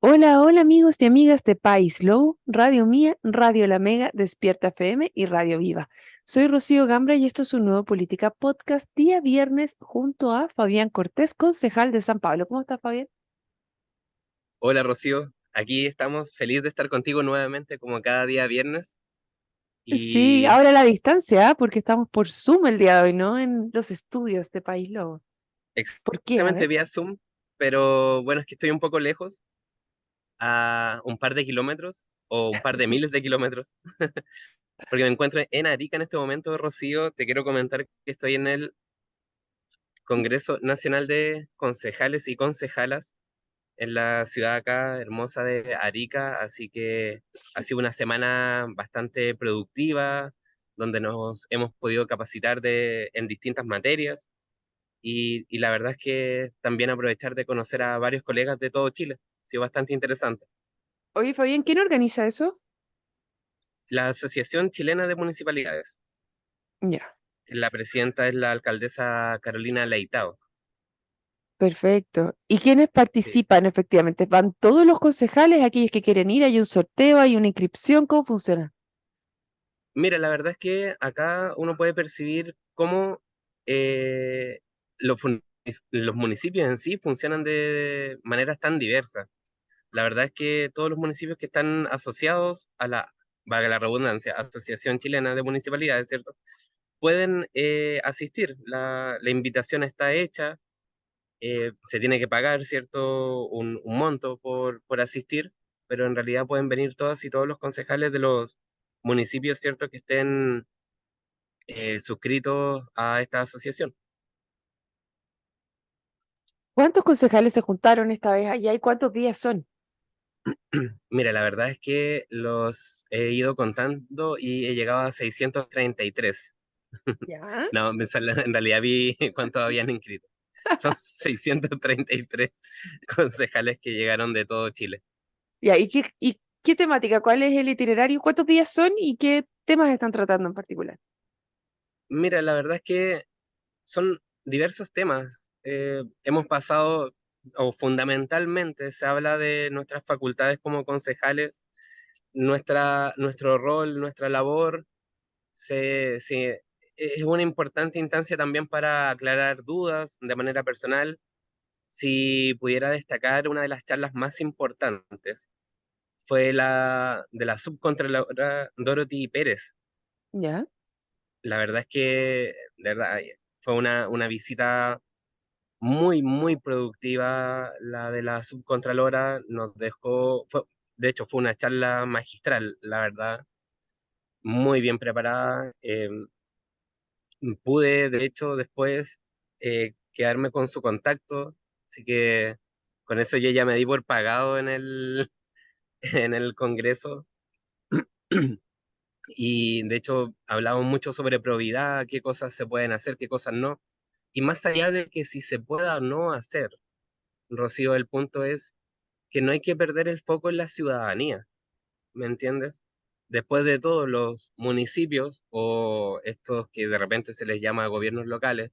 Hola, hola amigos y amigas de País Low, Radio Mía, Radio La Mega, Despierta FM y Radio Viva. Soy Rocío Gambra y esto es un nuevo Política Podcast día viernes junto a Fabián Cortés, concejal de San Pablo. ¿Cómo estás, Fabián? Hola Rocío, aquí estamos feliz de estar contigo nuevamente como cada día viernes Sí, y ahora a la distancia, porque estamos por Zoom el día de hoy, ¿no? En los estudios de País Low. ¿Por qué? A exactamente ver. vía Zoom, pero bueno, es que estoy un poco lejos, a un par de kilómetros o un par de miles de kilómetros, porque me encuentro en Arica en este momento, Rocío. Te quiero comentar que estoy en el Congreso Nacional de Concejales y Concejalas en la ciudad acá hermosa de Arica, así que ha sido una semana bastante productiva, donde nos hemos podido capacitar en distintas materias y la verdad es que también aprovechar de conocer a varios colegas de todo Chile. Ha sido bastante interesante. Oye, Fabián, ¿quién organiza eso? La Asociación Chilena de Municipalidades, Ya, la presidenta es la alcaldesa Carolina Leitao. perfecto. ¿Y quiénes Sí. participan efectivamente? ¿Van todos los concejales, aquellos que quieren ir? ¿Hay un sorteo, hay una inscripción? ¿Cómo funciona? Mira, la verdad es que acá uno puede percibir cómo eh, los, los municipios en sí funcionan de maneras tan diversas. La verdad es que todos los municipios que están asociados a la, valga la redundancia, Asociación Chilena de Municipalidades, ¿cierto? Pueden asistir. La invitación está hecha, se tiene que pagar, ¿cierto? Un monto por asistir, pero en realidad pueden venir todas y todos los concejales de los municipios, ¿cierto? Que estén suscritos a esta asociación. ¿Cuántos concejales se juntaron esta vez allá y cuántos días son? Mira, la verdad es que los he ido contando y he llegado a 633. Ya. No, en realidad vi cuántos habían inscrito. Son 633 concejales que llegaron de todo Chile. Ya, ¿y qué temática? ¿Cuál es el itinerario? ¿Cuántos días son y qué temas están tratando en particular? Mira, la verdad es que son diversos temas. Hemos pasado, o fundamentalmente se habla de nuestras facultades como concejales, nuestro rol, nuestra labor. Es una importante instancia también para aclarar dudas de manera personal. Si pudiera destacar una de las charlas más importantes, fue la de la subcontralora Dorothy Pérez. Ya. La verdad es que, de verdad, fue una visita muy, muy productiva la de la subcontralora. De hecho, fue una charla magistral, la verdad, muy bien preparada. Pude, de hecho, después quedarme con su contacto, así que con eso yo ya me di por pagado en el Congreso. Y de hecho hablamos mucho sobre probidad, qué cosas se pueden hacer, qué cosas no. Y más allá de que si se pueda o no hacer, Rocío, el punto es que no hay que perder el foco en la ciudadanía, ¿me entiendes? Después de todo, los municipios o estos que de repente se les llama gobiernos locales,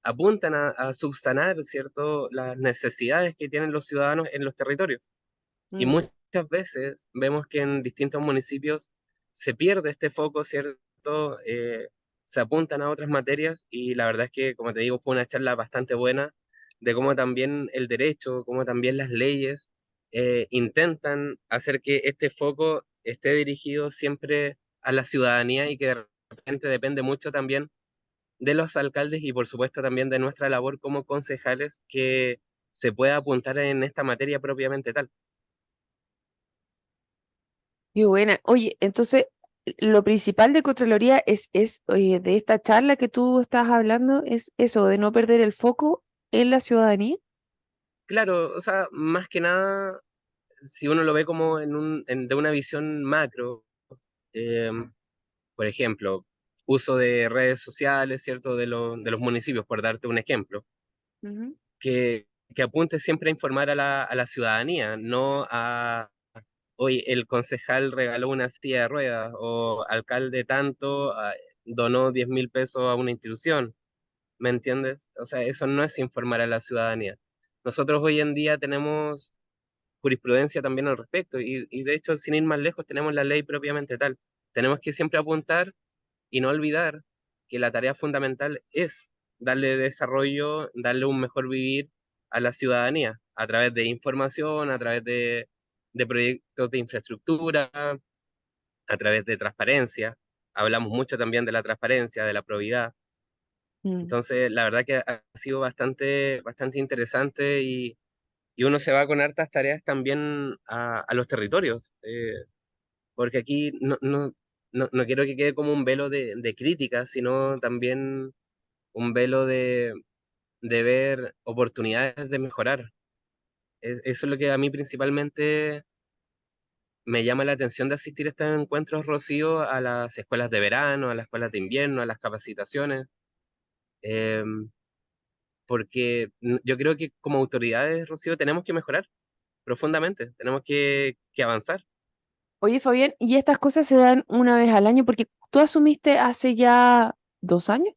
apuntan a subsanar, ¿cierto?, las necesidades que tienen los ciudadanos en los territorios. Y Mm. muchas veces vemos que en distintos municipios se pierde este foco, ¿cierto? Se apuntan a otras materias y la verdad es que, como te digo, fue una charla bastante buena de cómo también el derecho, cómo también las leyes intentan hacer que este foco esté dirigido siempre a la ciudadanía y que de repente depende mucho también de los alcaldes y por supuesto también de nuestra labor como concejales que se pueda apuntar en esta materia propiamente tal. Qué buena. Oye, entonces, lo principal de Contraloría oye, de esta charla que tú estás hablando, es eso, de no perder el foco en la ciudadanía. Claro, o sea, más que nada, si uno lo ve como de una visión macro, eh, por ejemplo, uso de redes sociales, ¿cierto? De los municipios, por darte un ejemplo, Ujú. que apunte siempre a informar a la ciudadanía, no a, hoy el concejal regaló una silla de ruedas o alcalde tanto donó 10.000 pesos a una institución, ¿me entiendes? O sea, eso no es informar a la ciudadanía. Nosotros hoy en día tenemos jurisprudencia también al respecto, y de hecho, sin ir más lejos, tenemos la ley propiamente tal. Tenemos que siempre apuntar y no olvidar que la tarea fundamental es darle desarrollo, darle un mejor vivir a la ciudadanía, a través de información, a través de proyectos de infraestructura, a través de transparencia. Hablamos mucho también de la transparencia, de la probidad. Mm. Entonces, la verdad que ha sido bastante interesante, y uno se va con hartas tareas también a los territorios, porque aquí no quiero que quede como un velo de crítica, sino también un velo de ver oportunidades de mejorar. Eso es lo que a mí principalmente me llama la atención de asistir a estos encuentros, Rocío, a las escuelas de verano, a las escuelas de invierno, a las capacitaciones, eh, porque yo creo que como autoridades, Rocío, tenemos que mejorar profundamente, tenemos que avanzar. Oye, Fabián, ¿y estas cosas se dan una vez al año? Porque tú asumiste hace ya 2 años.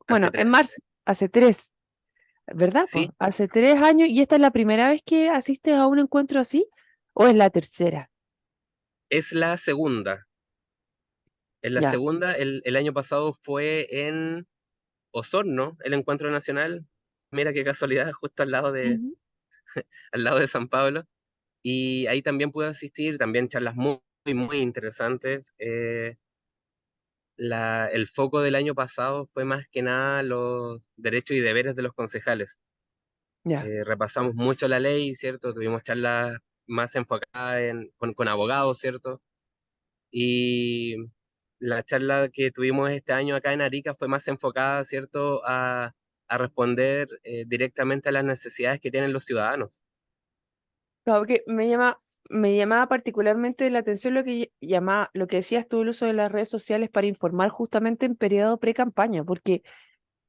Hace Bueno, en 3. marzo, hace 3, ¿verdad? Pues Sí, hace 3 años, ¿y esta es la primera vez que asistes a un encuentro así? ¿O es la tercera? es la segunda. Es la Ya. segunda, el año pasado fue en Osorno, el encuentro nacional. Mira qué casualidad, justo Ujú. al lado de San Pablo. Y ahí también pude asistir, también charlas muy interesantes. El foco del año pasado fue más que nada los derechos y deberes de los concejales. Ya. Repasamos mucho la ley, ¿cierto? Tuvimos charlas más enfocadas con abogados, ¿cierto? Y la charla que tuvimos este año acá en Arica fue más enfocada, ¿cierto?, a responder directamente a las necesidades que tienen los ciudadanos. Claro, que me llamaba particularmente la atención lo que decías tú, el uso de las redes sociales para informar justamente en periodo pre-campaña, porque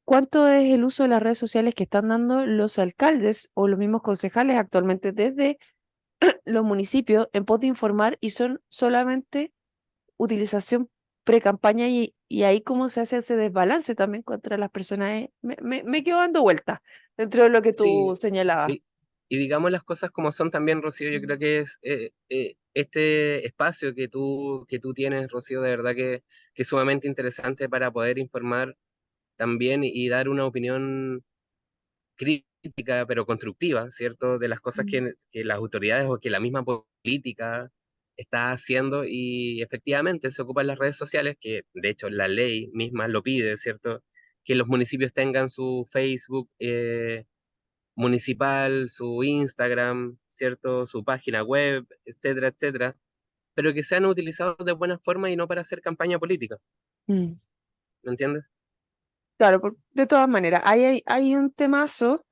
¿cuánto es el uso de las redes sociales que están dando los alcaldes o los mismos concejales actualmente desde los municipios en pos de informar y son solamente utilización pre-campaña y ahí cómo se hace ese desbalance también contra las personas? Me quedo dando vueltas dentro de lo que tú Sí, señalabas. y, y digamos las cosas como son también, Rocío, yo creo que es este espacio que tú tienes, Rocío, de verdad que es sumamente interesante para poder informar también y dar una opinión crítica, pero constructiva, ¿cierto? De las cosas Mm. que las autoridades o que la misma política está haciendo, y efectivamente se ocupan las redes sociales, que de hecho la ley misma lo pide, ¿cierto? Que los municipios tengan su Facebook municipal, su Instagram, ¿cierto? Su página web, etcétera, etcétera, pero que sean utilizados de buena forma y no para hacer campaña política, Mm. ¿me entiendes? Claro, de todas maneras, hay un temazo,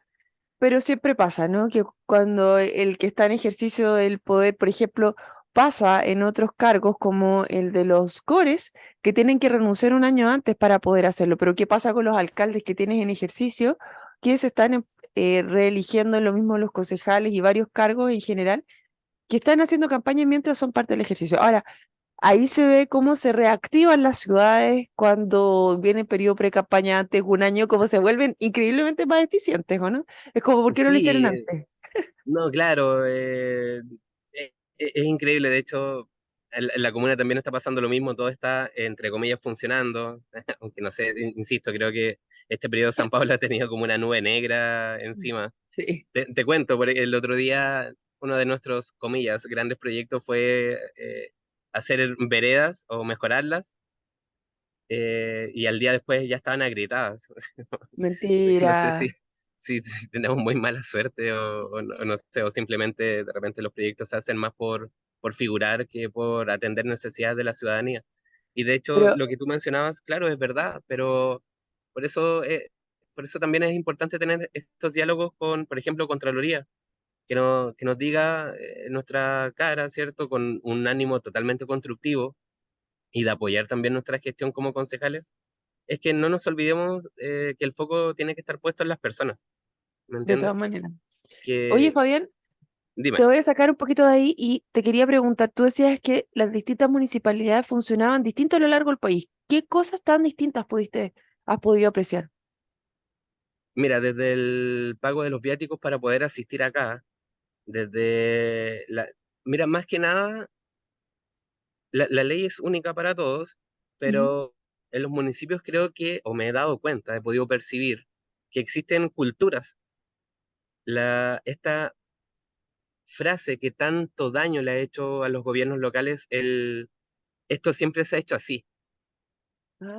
pero siempre pasa, ¿no? Que cuando el que está en ejercicio del poder, por ejemplo, pasa en otros cargos como el de los cores, que tienen que renunciar un año antes para poder hacerlo. Pero ¿qué pasa con los alcaldes que tienen en ejercicio, que se están reeligiendo lo mismo los concejales y varios cargos en general, que están haciendo campaña mientras son parte del ejercicio? Ahora, ahí se ve cómo se reactivan las ciudades cuando viene el periodo pre-campaña antes, un año, cómo se vuelven increíblemente más eficientes, ¿o no? Es como, ¿por qué no lo hicieron Sí, antes? no, claro, es increíble. De hecho, en la comuna también está pasando lo mismo, todo está, entre comillas, funcionando, aunque no sé, insisto, creo que este periodo de San Pablo ha tenido como una nube negra encima. Sí. Te cuento, el otro día uno de nuestros, comillas, grandes proyectos fue hacer veredas o mejorarlas, y al día después ya estaban agrietadas. No sé Mentira. si tenemos muy mala suerte o no sé, o simplemente de repente los proyectos se hacen más por figurar que por atender necesidades de la ciudadanía. Y de hecho, Pero lo que tú mencionabas, claro, es verdad, pero por eso, por eso también es importante tener estos diálogos con, por ejemplo, Contraloría, que nos diga nuestra cara, ¿cierto? Con un ánimo totalmente constructivo y de apoyar también nuestra gestión como concejales, es que no nos olvidemos que el foco tiene que estar puesto en las personas, ¿me de entiendes? todas maneras. Oye, Que, Fabián, dime, te voy a sacar un poquito de ahí y te quería preguntar, tú decías que las distintas municipalidades funcionaban distinto a lo largo del país. ¿Qué cosas tan distintas has podido apreciar? mira, desde el pago de los viáticos para poder asistir acá, Desde mira, más que nada, la ley es única para todos, Ujú. pero en los municipios creo que, o me he dado cuenta, he podido percibir que existen culturas. Esta frase que tanto daño le ha hecho a los gobiernos locales, esto siempre se ha hecho así,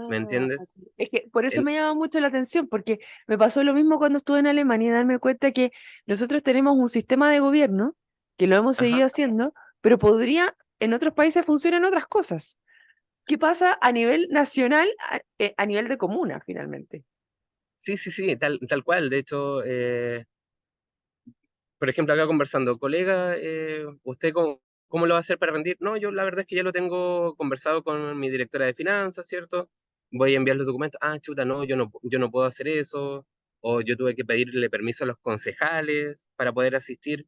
¿me Ah, ok. entiendes? Es que por eso En- me llama mucho la atención, porque me pasó lo mismo cuando estuve en Alemania y darme cuenta que nosotros tenemos un sistema de gobierno que lo hemos ajá, seguido haciendo, pero podría, en otros países funcionan otras cosas. ¿Qué pasa a nivel nacional, a nivel de comuna, finalmente? sí, sí, sí, tal cual. De hecho, por ejemplo, acá conversando, colega, ¿usted cómo lo va a hacer para rendir? No, yo la verdad es que ya lo tengo conversado con mi directora de finanzas, ¿cierto? Voy a enviar los documentos. Ah, chuta, no, yo no puedo hacer eso. O yo tuve que pedirle permiso a los concejales para poder asistir.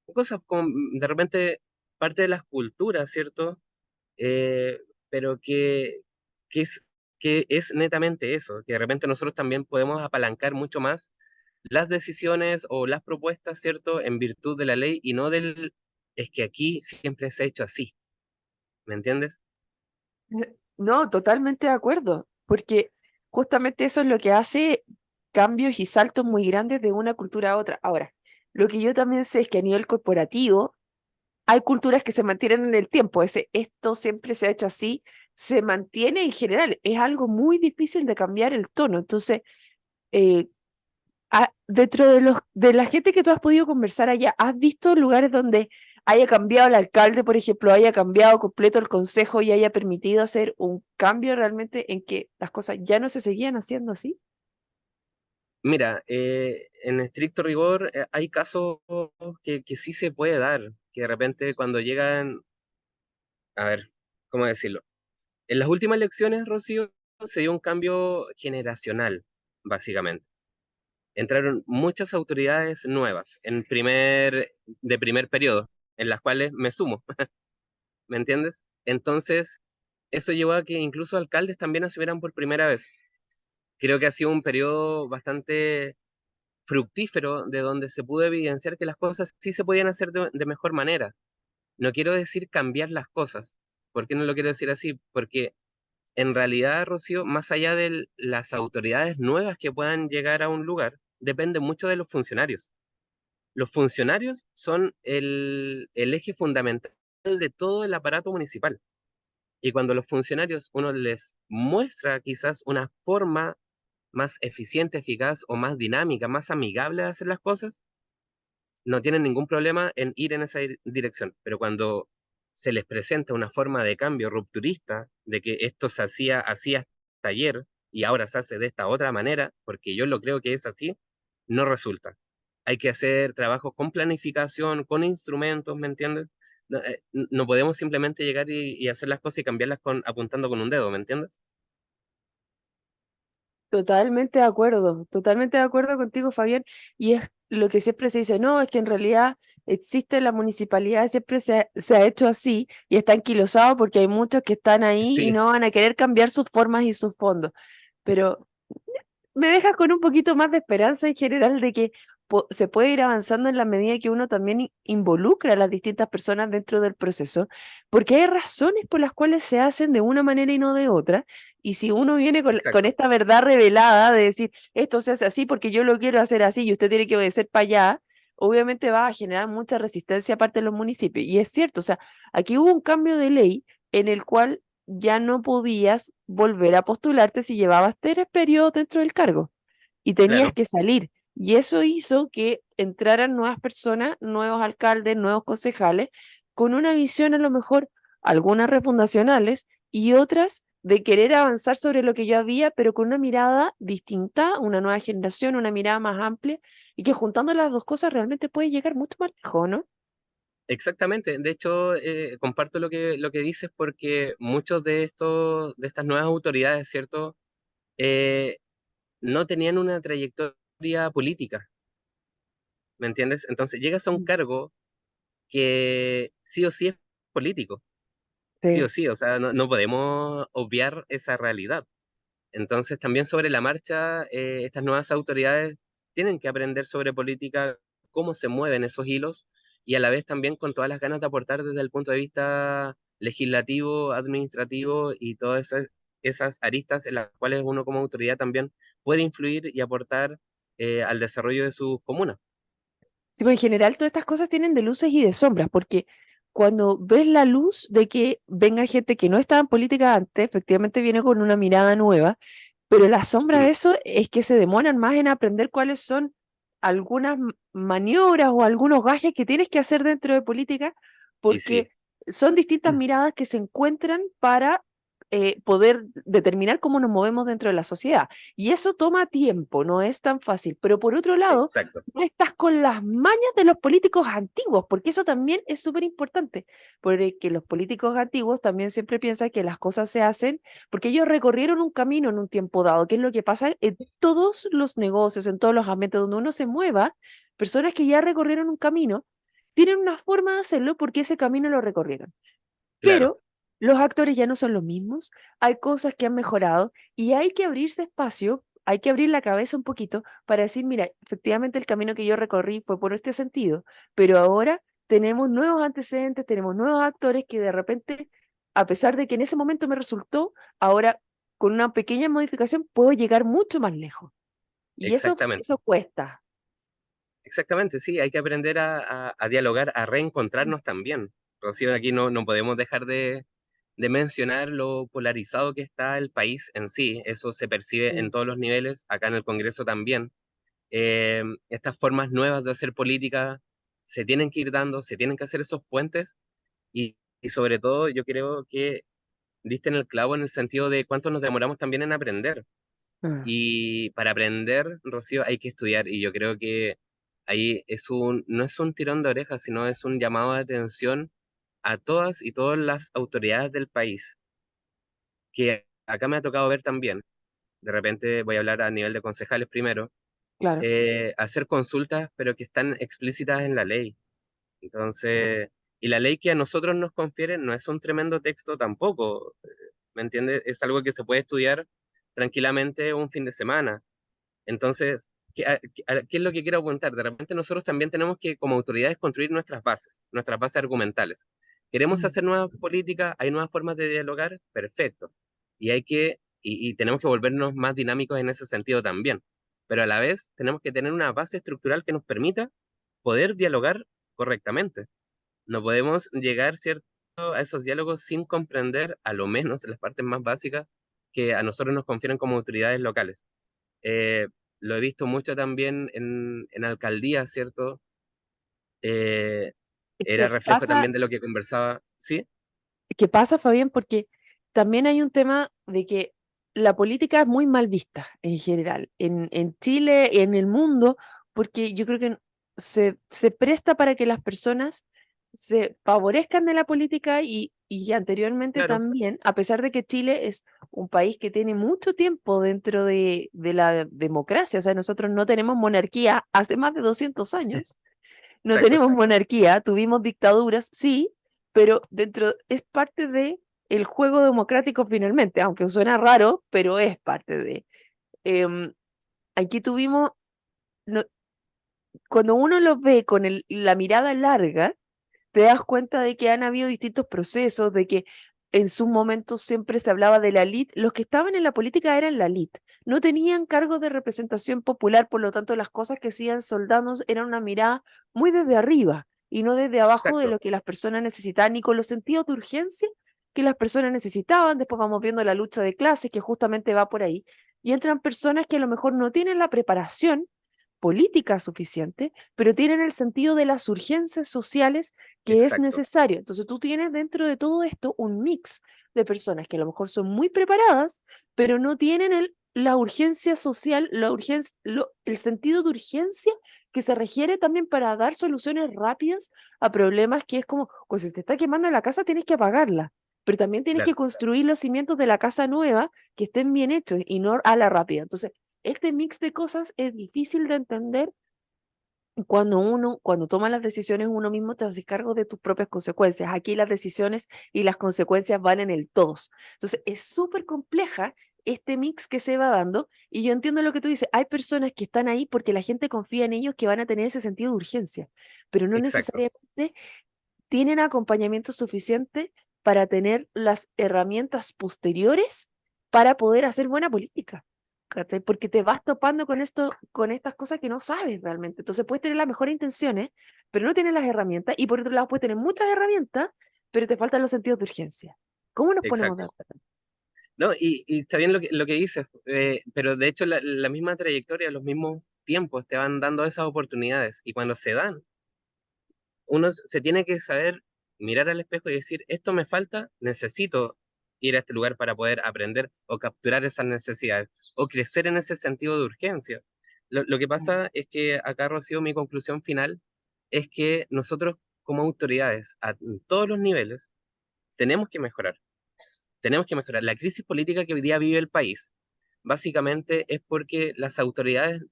Cosas como, de repente, parte de las culturas, ¿cierto? Eh, pero que es, que es netamente eso, que de repente nosotros también podemos apalancar mucho más las decisiones o las propuestas, ¿cierto? En virtud de la ley y no es que aquí siempre se ha hecho así, ¿me entiendes? No, totalmente de acuerdo, porque justamente eso es lo que hace cambios y saltos muy grandes de una cultura a otra. Ahora, lo que yo también sé es que a nivel corporativo hay culturas que se mantienen en el tiempo. Esto siempre se ha hecho así, se mantiene en general. Es algo muy difícil de cambiar el tono. Entonces, eh, dentro de la gente que tú has podido conversar allá, ¿has visto lugares donde haya cambiado el alcalde, por ejemplo, haya cambiado completo el consejo y haya permitido hacer un cambio realmente en que las cosas ya no se seguían haciendo así? Mira, en estricto rigor, hay casos que sí se puede dar, que de repente cuando llegan, a ver, ¿cómo decirlo? En las últimas elecciones, Rocío, se dio un cambio generacional, básicamente. Entraron muchas autoridades nuevas de primer periodo, en las cuales me sumo, ¿me entiendes? Entonces, eso llevó a que incluso alcaldes también asumieran por primera vez. Creo que ha sido un periodo bastante fructífero de donde se pudo evidenciar que las cosas sí se podían hacer de mejor manera. No quiero decir cambiar las cosas. ¿Por qué no lo quiero decir así? Porque en realidad, Rocío, más allá de las autoridades nuevas que puedan llegar a un lugar, depende mucho de los funcionarios. Los funcionarios son el eje fundamental de todo el aparato municipal. Y cuando los funcionarios uno les muestra quizás una forma más eficiente, eficaz o más dinámica, más amigable de hacer las cosas, no tienen ningún problema en ir en esa dirección. Pero cuando se les presenta una forma de cambio rupturista, de que esto se hacía así hasta ayer y ahora se hace de esta otra manera, porque yo lo creo que es así, no resulta. Hay que hacer trabajos con planificación, con instrumentos, ¿me entiendes? No, no podemos simplemente llegar y hacer las cosas y cambiarlas apuntando con un dedo, ¿me entiendes? Totalmente de acuerdo contigo, Fabián. Y es lo que siempre se dice, no, es que en realidad existe la municipalidad, siempre se ha hecho así y está anquilosado porque hay muchos que están ahí y Sí, no van a querer cambiar sus formas y sus fondos. Pero me dejas con un poquito más de esperanza en general de que se puede ir avanzando en la medida que uno también involucra a las distintas personas dentro del proceso, porque hay razones por las cuales se hacen de una manera y no de otra, y si uno viene con exacto, esta verdad revelada de decir, esto se hace así porque yo lo quiero hacer así y usted tiene que obedecer para allá, obviamente va a generar mucha resistencia aparte de los municipios. Y es cierto, o sea, aquí hubo un cambio de ley en el cual ya no podías volver a postularte si llevabas 3 periodos dentro del cargo y tenías claro. que salir. Y eso hizo que entraran nuevas personas, nuevos alcaldes, nuevos concejales, con una visión a lo mejor, algunas refundacionales y otras de querer avanzar sobre lo que yo había, pero con una mirada distinta, una nueva generación, una mirada más amplia, y que juntando las dos cosas realmente puede llegar mucho más lejos, ¿no? Exactamente. De hecho, comparto lo que dices porque muchos de estas nuevas autoridades, ¿cierto? Eh, no tenían una trayectoria política, ¿me entiendes? Entonces llegas a un Mm. cargo que sí o sí es político, sí o Sí. sí, o sea, no podemos obviar esa realidad. Entonces también sobre la marcha, estas nuevas autoridades tienen que aprender sobre política, cómo se mueven esos hilos y a la vez también con todas las ganas de aportar desde el punto de vista legislativo, administrativo y todas esas aristas en las cuales uno como autoridad también puede influir y aportar al desarrollo de sus comunas. Sí, pues en general todas estas cosas tienen de luces y de sombras, porque cuando ves la luz de que venga gente que no estaba en política antes, efectivamente viene con una mirada nueva, pero la sombra de Mm. eso es que se demoran más en aprender cuáles son algunas maniobras o algunos gajes que tienes que hacer dentro de política, Y porque sí, son distintas miradas que se encuentran para poder determinar cómo nos movemos dentro de la sociedad. Y eso toma tiempo, no es tan fácil. Pero por otro lado, exacto, no estás con las mañas de los políticos antiguos, porque eso también es súper importante, porque los políticos antiguos también siempre piensan que las cosas se hacen porque ellos recorrieron un camino en un tiempo dado, que es lo que pasa en todos los negocios, en todos los ambientes donde uno se mueva, personas que ya recorrieron un camino, tienen una forma de hacerlo porque ese camino lo recorrieron. claro, Pero los actores ya no son los mismos, hay cosas que han mejorado y hay que abrirse espacio, hay que abrir la cabeza un poquito para decir, mira, efectivamente el camino que yo recorrí fue por este sentido, pero ahora tenemos nuevos antecedentes, tenemos nuevos actores que de repente, a pesar de que en ese momento me resultó, ahora con una pequeña modificación puedo llegar mucho más lejos. Y exactamente. eso cuesta. Exactamente, sí, hay que aprender a dialogar, a reencontrarnos también. Rocío, aquí no podemos dejar de mencionar lo polarizado que está el país en sí, eso se percibe en Mm, todos los niveles, acá en el Congreso también. Estas formas nuevas de hacer política se tienen que ir dando, se tienen que hacer esos puentes y sobre todo yo creo que diste en el clavo en el sentido de cuánto nos demoramos también en aprender. ah, Y para aprender, Rocío, hay que estudiar. Y yo creo que ahí no es un tirón de orejas, sino es un llamado de atención a todas y todas las autoridades del país, que acá me ha tocado ver también. De repente voy a hablar a nivel de concejales primero, claro. hacer consultas, pero que están explícitas en la ley. Entonces, y la ley que a nosotros nos confiere no es un tremendo texto tampoco, ¿me entiendes? Es algo que se puede estudiar tranquilamente un fin de semana. Entonces, ¿qué es lo que quiero apuntar? De repente nosotros también tenemos que, como autoridades, construir nuestras bases argumentales. ¿Queremos Mm, hacer nuevas políticas? ¿Hay nuevas formas de dialogar? Perfecto. Y tenemos que volvernos más dinámicos en ese sentido también. Pero a la vez tenemos que tener una base estructural que nos permita poder dialogar correctamente. No podemos llegar, ¿cierto?, a esos diálogos sin comprender, a lo menos, las partes más básicas que a nosotros nos confieren como autoridades locales. Eh, lo he visto mucho también en alcaldías, ¿cierto? Eh, Es era que reflejo pasa, también de lo que conversaba, ¿sí? ¿qué pasa, Fabián? Porque también hay un tema de que la política es muy mal vista en general, en Chile y en el mundo, porque yo creo que se presta para que las personas se favorezcan de la política y anteriormente Claro, también, a pesar de que Chile es un país que tiene mucho tiempo dentro de la democracia, o sea, nosotros no tenemos monarquía hace más de 200 años. No exacto, tenemos monarquía, tuvimos dictaduras, sí, pero dentro es parte de el juego democrático finalmente, aunque suena raro, pero es parte de. Em, aquí tuvimos, no- cuando uno lo ve con la mirada larga, te das cuenta de que han habido distintos procesos, de que en sus momentos siempre se hablaba de la elite. Los que estaban en la política eran la elite. No tenían cargo de representación popular, por lo tanto las cosas que hacían soldados eran una mirada muy desde arriba y no desde abajo de exacto, lo que las personas necesitaban, ni con los sentidos de urgencia que las personas necesitaban. Después vamos viendo la lucha de clases que justamente va por ahí. Y entran personas que a lo mejor no tienen la preparación política suficiente, pero tienen el sentido de las urgencias sociales que es exacto, necesario. Entonces tú tienes dentro de todo esto un mix de personas que a lo mejor son muy preparadas, pero no tienen la urgencia social, el sentido de urgencia que se requiere también para dar soluciones rápidas a problemas que es como, pues si te está quemando la casa, tienes que apagarla, pero también tienes que claro. construir los cimientos de la casa nueva que estén bien hechos y no a la rápida. Entonces, este mix de cosas es difícil de entender Cuando toma las decisiones uno mismo te haces cargo de tus propias consecuencias. Aquí las decisiones y las consecuencias van en el todos. Entonces es súper compleja este mix que se va dando y yo entiendo lo que tú dices. Hay personas que están ahí porque la gente confía en ellos que van a tener ese sentido de urgencia, pero no Exacto, necesariamente tienen acompañamiento suficiente para tener las herramientas posteriores para poder hacer buena política. ¿Cachai? Porque te vas topando con esto, con estas cosas que no sabes realmente. Entonces puedes tener las mejores intenciones, pero no tienes las herramientas, y por otro lado puedes tener muchas herramientas, pero te faltan los sentidos de urgencia. ¿Cómo nos ponemos de exacto. acuerdo? No, y está bien lo que dices, pero de hecho la misma trayectoria, los mismos tiempos te van dando esas oportunidades. Y cuando se dan, uno se tiene que saber mirar al espejo y decir, esto me falta, necesito ir a este lugar para poder aprender o capturar esas necesidades o crecer en ese sentido de urgencia. Lo que Mm. pasa es que acá, Rocío, mi conclusión final es que nosotros como autoridades a todos los niveles tenemos que mejorar. Tenemos que mejorar. La crisis política que hoy día vive el país básicamente es porque las autoridades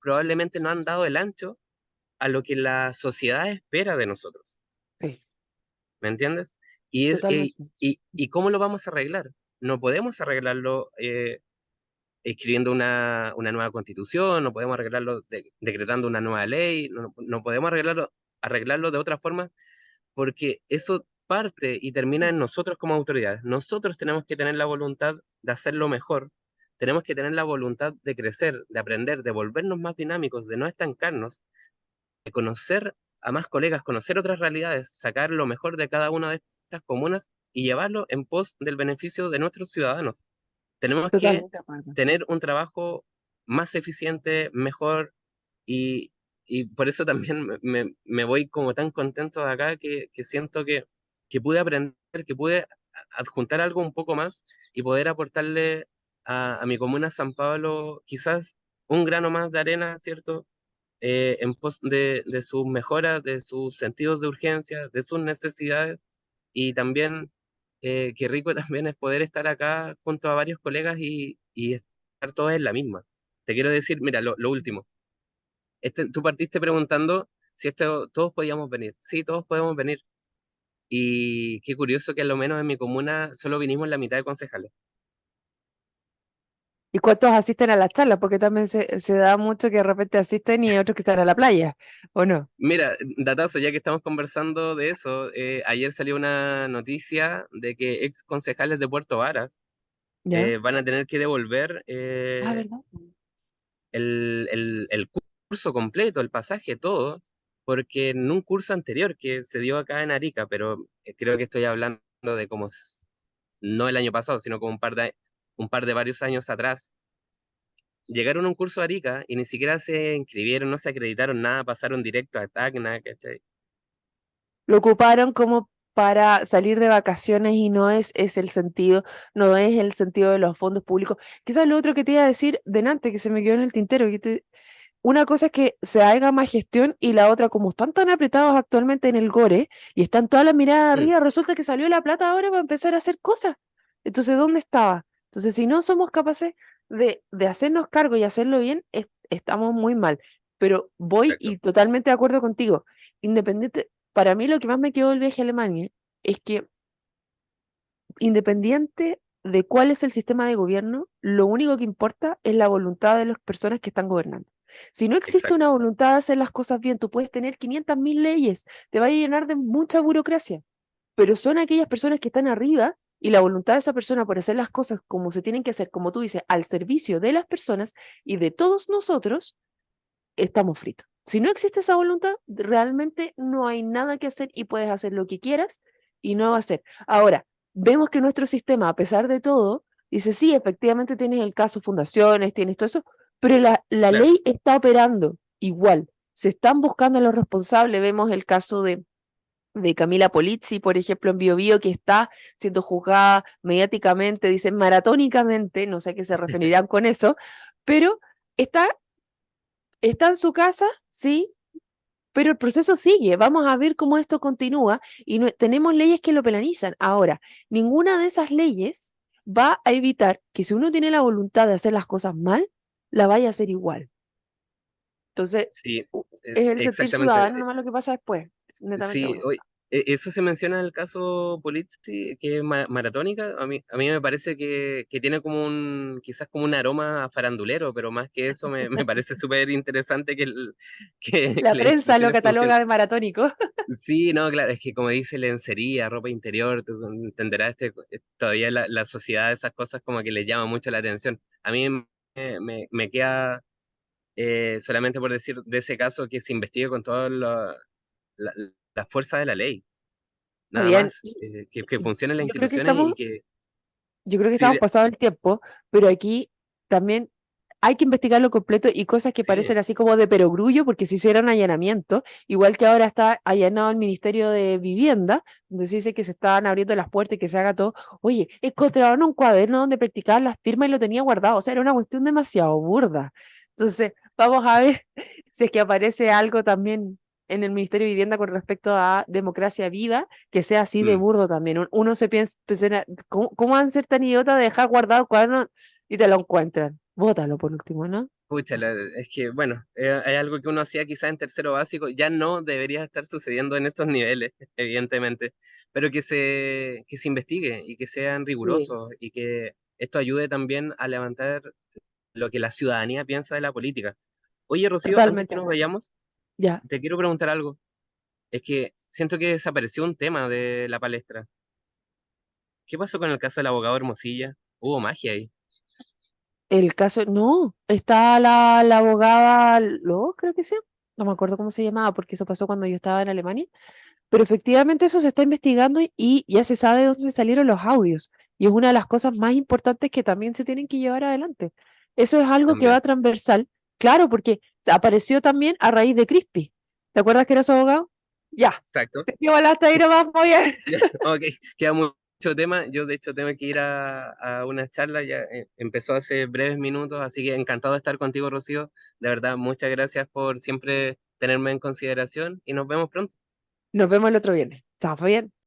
probablemente no han dado el ancho a lo que la sociedad espera de nosotros. Sí, ¿Me entiendes? totalmente. Y ¿cómo lo vamos a arreglar? No podemos arreglarlo escribiendo una nueva constitución, no podemos arreglarlo decretando una nueva ley, no podemos arreglarlo de otra forma porque eso parte y termina en nosotros como autoridades. Nosotros tenemos que tener la voluntad de hacerlo mejor, tenemos que tener la voluntad de crecer, de aprender, de volvernos más dinámicos, de no estancarnos, de conocer a más colegas, conocer otras realidades, sacar lo mejor de cada una de estas comunas y llevarlo en pos del beneficio de nuestros ciudadanos. Tenemos que Totalmente de acuerdo. tener un trabajo más eficiente, mejor, y, y por eso también me voy como tan contento de acá que siento que pude aprender, que pude adjuntar algo un poco más y poder aportarle a mi comuna San Pablo quizás un grano más de arena, ¿cierto? En pos de sus mejoras, de sus sentidos de urgencia, de sus necesidades y también qué rico también es poder estar acá junto a varios colegas y estar todos en la misma. Te quiero decir, mira, lo último. Tú partiste preguntando si todos podíamos venir. Sí, todos podemos venir. Y qué curioso que a lo menos en mi comuna solo vinimos la mitad de concejales. ¿Y cuántos asisten a las charlas? Porque también se da mucho que de repente asisten y hay otros que están a la playa, ¿o no? Mira, datazo, ya que estamos conversando de eso, ayer salió una noticia de que ex concejales de Puerto Varas ¿Ya? van a tener que devolver Ah, ¿verdad? el curso completo, el pasaje, todo, porque en un curso anterior que se dio acá en Arica, pero creo que estoy hablando de como, no el año pasado, sino como un par de varios años atrás, llegaron a un curso a Arica y ni siquiera se inscribieron, no se acreditaron nada, pasaron directo a Tacna, ¿cachai? Lo ocuparon como para salir de vacaciones y no es el sentido, no es el sentido de los fondos públicos. Quizás lo otro que te iba a decir delante, que se me quedó en el tintero, una cosa es que se haga más gestión y la otra, como están tan apretados actualmente en el Gore y están todas las miradas Mm, arriba, resulta que salió la plata ahora para empezar a hacer cosas. Entonces, ¿dónde estaba? Entonces, si no somos capaces de hacernos cargo y hacerlo bien, estamos muy mal. Pero voy exacto, y totalmente de acuerdo contigo. Independiente, para mí lo que más me quedó del viaje a Alemania es que independiente de cuál es el sistema de gobierno, lo único que importa es la voluntad de las personas que están gobernando. Si no existe exacto, una voluntad de hacer las cosas bien, tú puedes tener 500.000 leyes, te va a llenar de mucha burocracia, pero son aquellas personas que están arriba y la voluntad de esa persona por hacer las cosas como se tienen que hacer, como tú dices, al servicio de las personas y de todos nosotros, estamos fritos. Si no existe esa voluntad, realmente no hay nada que hacer y puedes hacer lo que quieras y no va a ser. Ahora, vemos que nuestro sistema, a pesar de todo, dice, sí, efectivamente tienes el caso fundaciones, tienes todo eso, pero la claro. ley está operando igual. Se están buscando a los responsables. Vemos el caso de Camila Polizzi, por ejemplo, en Bio Bio, que está siendo juzgada mediáticamente, dicen maratónicamente, no sé a qué se referirán con eso, pero está está en su casa, sí, pero el proceso sigue. Vamos a ver cómo esto continúa y tenemos leyes que lo penalizan. Ahora, ninguna de esas leyes va a evitar que si uno tiene la voluntad de hacer las cosas mal, la vaya a hacer igual. Entonces, Sí, es el sentir ciudadano exactamente. nomás lo que pasa después. Es netamente Sí, bueno. hoy, eso se menciona en el caso Polizzi, que es maratónica. A mí me parece que tiene como quizás como un aroma farandulero, pero más que eso me parece súper interesante que La las prensa lo instituciones funcionen. cataloga de maratónico. Sí, no, claro, es que como dice lencería, ropa interior, tú entenderás, todavía la sociedad, esas cosas como que le llama mucho la atención. A mí me queda solamente por decir de ese caso que se investigue con toda la, la fuerza de la ley, Está nada bien. más, que funcionen las Yo creo que instituciones y estamos que Yo creo que sí, estamos pasados el tiempo, pero aquí también hay que investigarlo completo y cosas que sí, parecen así como de perogrullo, porque se hicieron allanamientos, igual que ahora está allanado el Ministerio de Vivienda, donde se dice que se estaban abriendo las puertas y que se haga todo. Oye, encontraron un cuaderno donde practicaban las firmas y lo tenía guardado, o sea, era una cuestión demasiado burda. Entonces, vamos a ver si es que aparece algo también en el Ministerio de Vivienda con respecto a democracia viva, que sea así de mm, burdo también. Uno se piensa, ¿cómo van a ser tan idiotas de dejar guardado el cuaderno y te lo encuentran? Bótalo por último, ¿no? pucha, No sé. es que bueno, hay algo que uno hacía quizás en tercero básico, ya no debería estar sucediendo en estos niveles, evidentemente, pero que se investigue y que sean Sí, rigurosos y que esto ayude también a levantar lo que la ciudadanía piensa de la política. Oye, Rocío, antes totalmente que de nos acuerdo. vayamos, Ya, te quiero preguntar algo. Es que siento que desapareció un tema de la palestra. ¿Qué pasó con el caso del abogado Hermosilla? Hubo magia ahí. el caso, no, está la abogada, creo que sí, no me acuerdo cómo se llamaba, porque eso pasó cuando yo estaba en Alemania, pero efectivamente eso se está investigando y ya se sabe de dónde salieron los audios, y es una de las cosas más importantes que también se tienen que llevar adelante. Eso es algo que va También. transversal, claro, porque apareció también a raíz de Crispy. ¿Te acuerdas que era su abogado? Ya, Exacto. te volaste ahí nomás, muy bien. Ya, ok, queda mucho tema. Yo, de hecho, tengo que ir a una charla. Ya empezó hace breves minutos, así que encantado de estar contigo, Rocío. De verdad, muchas gracias por siempre tenerme en consideración y nos vemos pronto. Nos vemos el otro viernes. Chao, bien.